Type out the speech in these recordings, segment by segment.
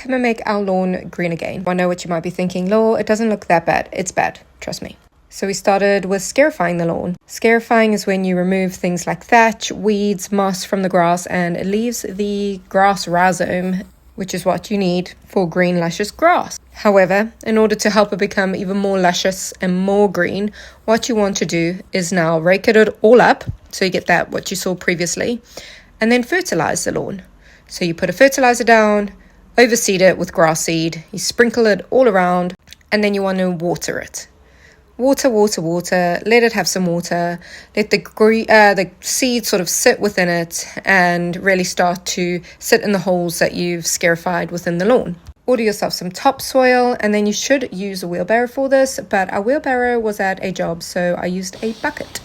come and make our lawn green again. I know what you might be thinking, Law, it doesn't look that bad. It's bad, trust me. So we started with scarifying the lawn. Scarifying is when you remove things like thatch, weeds, moss from the grass, and it leaves the grass rhizome, which is what you need for green, luscious grass. However, in order to help it become even more luscious and more green, what you want to do is now rake it all up, so you get that what you saw previously, and then fertilize the lawn. So you put a fertilizer down, overseed it with grass seed, you sprinkle it all around, and then you want to water it. Water, let it have some water, let the seed sort of sit within it and really start to sit in the holes that you've scarified within the lawn. Order yourself some topsoil, and then you should use a wheelbarrow for this, but our wheelbarrow was at a job, so I used a bucket.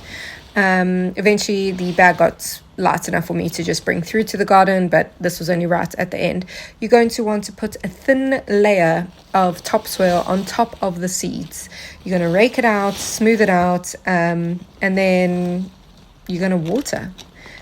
Eventually the bag got light enough for me to just bring through to the garden, but this was only right at the end. You're going to want to put a thin layer of topsoil on top of the seeds. You're going to rake it out, smooth it out, and then you're going to water.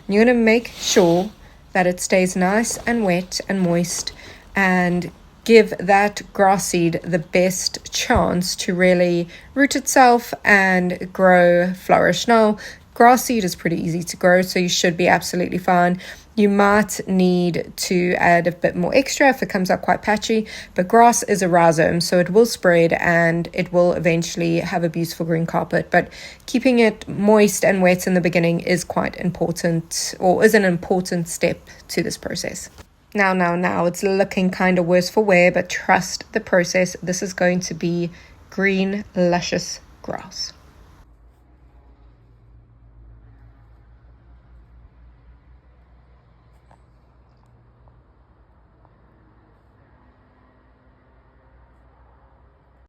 You're going to make sure that it stays nice and wet and moist, and give that grass seed the best chance to really root itself and grow, flourish. Now, grass seed is pretty easy to grow, so you should be absolutely fine. You might need to add a bit more extra if it comes up quite patchy, but grass is a rhizome, so it will spread and it will eventually have a beautiful green carpet. But keeping it moist and wet in the beginning is quite important, or is an important step to this process. Now, it's looking kind of worse for wear, but trust the process. This is going to be green, luscious grass.